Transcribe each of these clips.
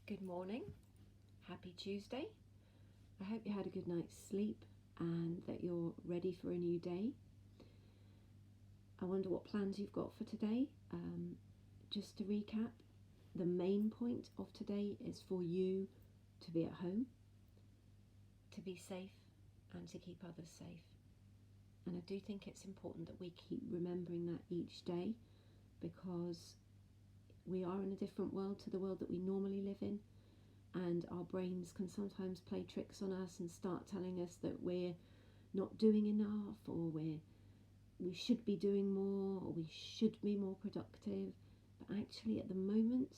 Good morning, happy Tuesday. I hope you had a good night's sleep and that you're ready for a new day. I wonder what plans you've got for today. Just to recap, the main point of today is for you to be at home, to be safe and to keep others safe. And I do think it's important that we keep remembering that each day, because we are in a different world to the world that we normally live in, and our brains can sometimes play tricks on us and start telling us that we're not doing enough, or we should be doing more, or we should be more productive. But actually at the moment,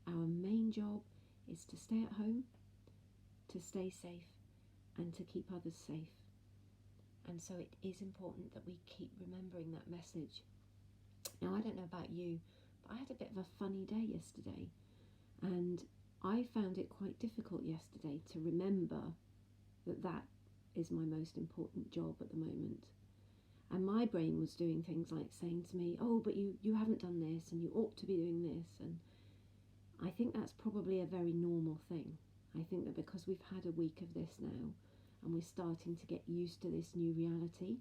our main job is to stay at home, to stay safe and to keep others safe. And so it is important that we keep remembering that message. Now, I don't know about you, but I had a bit of a funny day yesterday, and I found it quite difficult yesterday to remember that that is my most important job at the moment. And my brain was doing things like saying to me, oh, but you haven't done this and you ought to be doing this. And I think that's probably a very normal thing. I think that because we've had a week of this now and we're starting to get used to this new reality,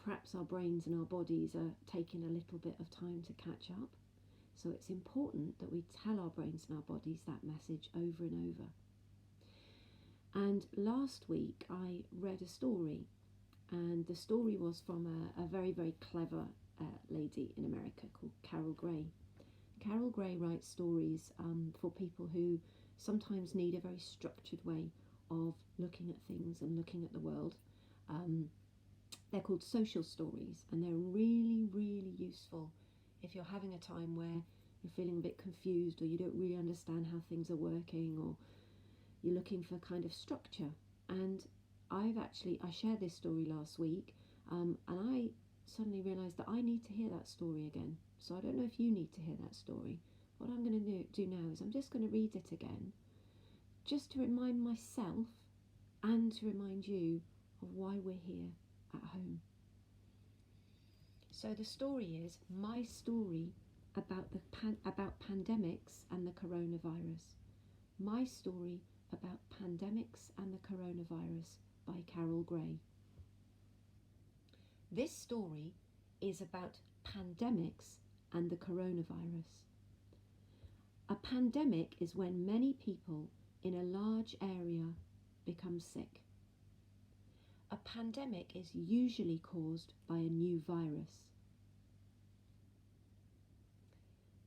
perhaps our brains and our bodies are taking a little bit of time to catch up. So it's important that we tell our brains and our bodies that message over and over. And last week I read a story, and the story was from a very, very clever lady in America called Carol Gray. Carol Gray writes stories for people who sometimes need a very structured way of looking at things and looking at the world. They're called social stories, and they're really, really useful if you're having a time where you're feeling a bit confused, or you don't really understand how things are working, or you're looking for kind of structure. And I shared this story last week, and I suddenly realised that I need to hear that story again. So I don't know if you need to hear that story. What I'm going to do now is I'm just going to read it again, just to remind myself and to remind you of why we're here at home. So the story is my story about pandemics and the coronavirus. My story about pandemics and the coronavirus by Carol Gray. This story is about pandemics and the coronavirus. A pandemic is when many people in a large area become sick. A pandemic is usually caused by a new virus.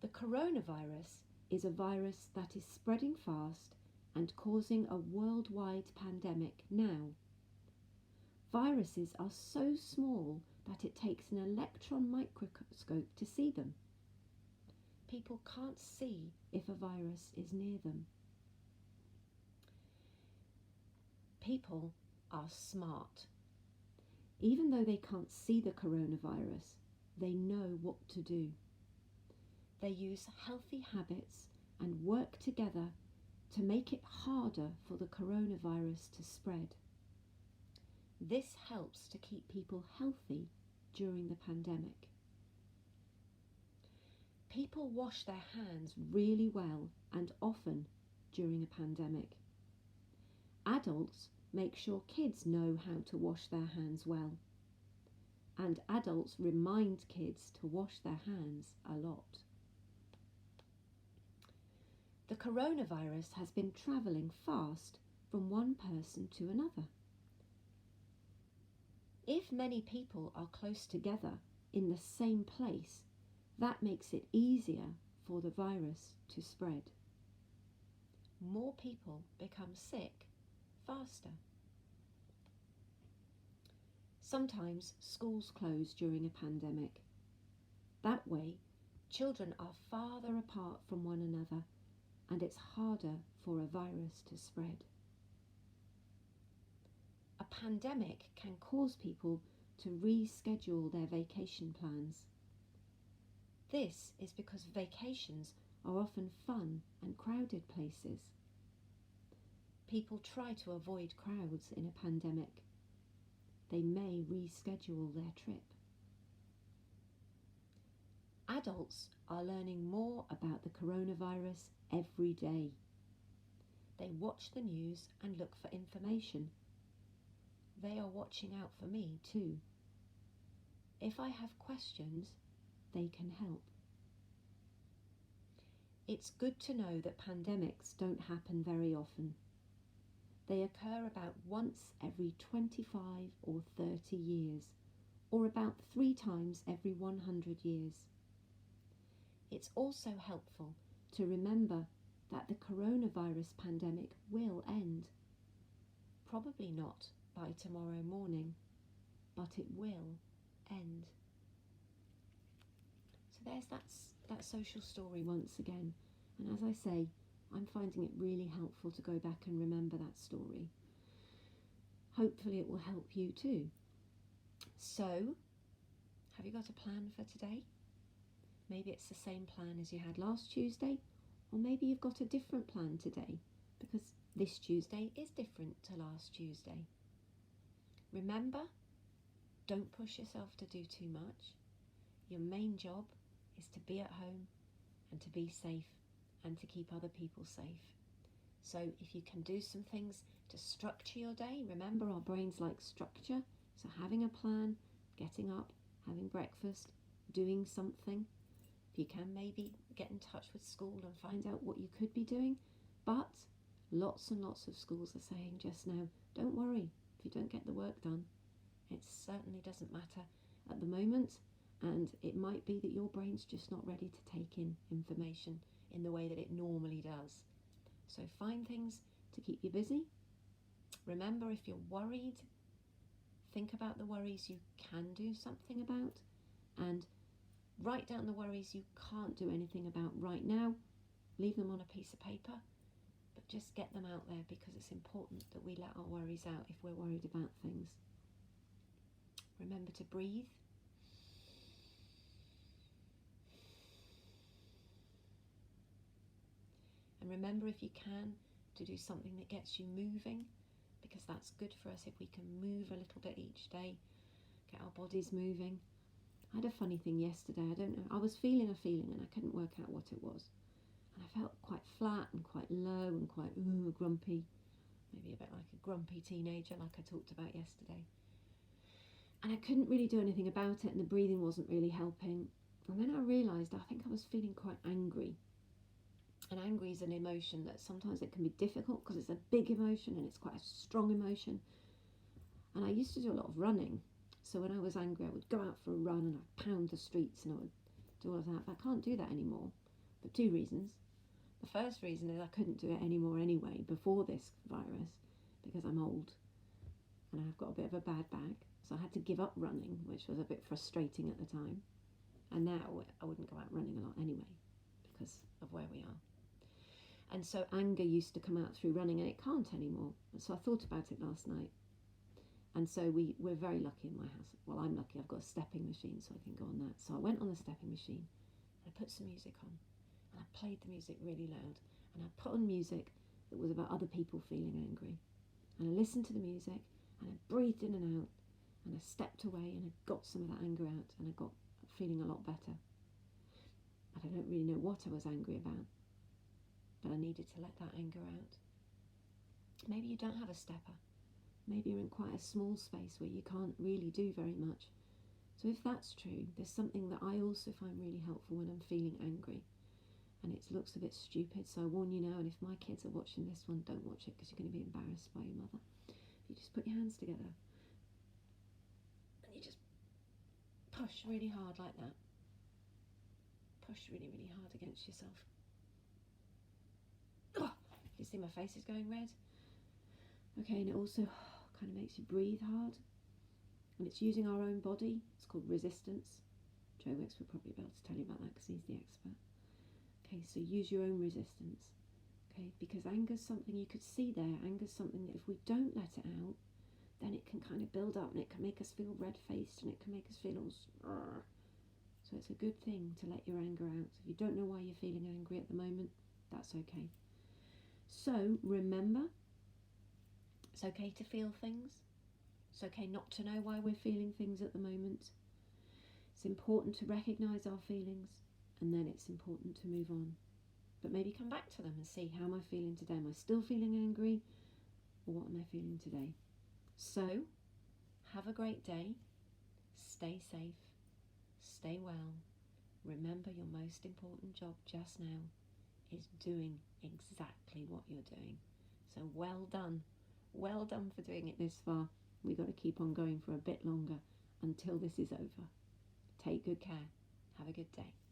The coronavirus is a virus that is spreading fast and causing a worldwide pandemic now. Viruses are so small that it takes an electron microscope to see them. People can't see if a virus is near them. People are smart. Even though they can't see the coronavirus, they know what to do. They use healthy habits and work together to make it harder for the coronavirus to spread. This helps to keep people healthy during the pandemic. People wash their hands really well and often during a pandemic. Adults make sure kids know how to wash their hands well, and adults remind kids to wash their hands a lot. The coronavirus has been travelling fast from one person to another. If many people are close together in the same place, that makes it easier for the virus to spread. More people become sick faster. Sometimes schools close during a pandemic. That way, children are farther apart from one another, and it's harder for a virus to spread. A pandemic can cause people to reschedule their vacation plans. This is because vacations are often fun and crowded places. People try to avoid crowds in a pandemic. They may reschedule their trip. Adults are learning more about the coronavirus every day. They watch the news and look for information. They are watching out for me too. If I have questions, they can help. It's good to know that pandemics don't happen very often. They occur about once every 25 or 30 years, or about 3 times every 100 years. It's also helpful to remember that the coronavirus pandemic will end. Probably not by tomorrow morning, but it will end. So there's that social story once again. And as I say, I'm finding it really helpful to go back and remember that story. Hopefully it will help you too. So, have you got a plan for today? Maybe it's the same plan as you had last Tuesday, or maybe you've got a different plan today, because this Tuesday is different to last Tuesday. Remember, don't push yourself to do too much. Your main job is to be at home and to be safe and to keep other people safe. So if you can do some things to structure your day, remember our brains like structure, so having a plan, getting up, having breakfast, doing something. If you can, maybe get in touch with school and find out what you could be doing. But lots and lots of schools are saying just now, don't worry if you don't get the work done. It certainly doesn't matter at the moment, and it might be that your brain's just not ready to take in information in the way that it normally does. So find things to keep you busy. Remember, if you're worried, think about the worries you can do something about, and write down the worries you can't do anything about right now. Leave them on a piece of paper, but just get them out there, because it's important that we let our worries out if we're worried about things. Remember to breathe. And remember, if you can, to do something that gets you moving, because that's good for us if we can move a little bit each day, get our bodies moving. I had a funny thing yesterday, I don't know, I was feeling a feeling and I couldn't work out what it was. And I felt quite flat and quite low and quite grumpy, maybe a bit like a grumpy teenager like I talked about yesterday. And I couldn't really do anything about it, and the breathing wasn't really helping. And then I realised I think I was feeling quite angry. And angry is an emotion that sometimes it can be difficult because it's a big emotion and it's quite a strong emotion. And I used to do a lot of running. So when I was angry, I would go out for a run and I'd pound the streets and I would do all of that. But I can't do that anymore for 2 reasons. The first reason is I couldn't do it anymore anyway before this virus, because I'm old and I've got a bit of a bad back. So I had to give up running, which was a bit frustrating at the time. And now I wouldn't go out running a lot anyway because of where we are. And so anger used to come out through running, and it can't anymore. And so I thought about it last night. And so we're very lucky in my house. Well, I'm lucky, I've got a stepping machine so I can go on that. So I went on the stepping machine and I put some music on. And I played the music really loud. And I put on music that was about other people feeling angry. And I listened to the music and I breathed in and out. And I stepped away and I got some of that anger out, and I got feeling a lot better. And I don't really know what I was angry about, but I needed to let that anger out. Maybe you don't have a stepper. Maybe you're in quite a small space where you can't really do very much. So if that's true, there's something that I also find really helpful when I'm feeling angry. And it looks a bit stupid, so I warn you now, and if my kids are watching this one, don't watch it because you're going to be embarrassed by your mother. You just put your hands together and you just push really hard like that. Push really, really hard against yourself. Oh, you see my face is going red? Okay, and it also kind of makes you breathe hard. And it's using our own body. It's called resistance. Joe Wicks would probably be able to tell you about that because he's the expert. Okay, so use your own resistance. Okay, because anger's something you could see there. Anger's something that if we don't let it out, then it can kind of build up and it can make us feel red-faced and it can make us feel all... So it's a good thing to let your anger out. If you don't know why you're feeling angry at the moment, that's okay. So remember, it's okay to feel things. It's okay not to know why we're feeling things at the moment. It's important to recognise our feelings, and then it's important to move on. But maybe come back to them and see, how am I feeling today? Am I still feeling angry? Or what am I feeling today? So, have a great day. Stay safe. Stay well. Remember, your most important job just now is doing exactly what you're doing. So well done. Well done for doing it this far. We've got to keep on going for a bit longer until this is over. Take good care. Have a good day.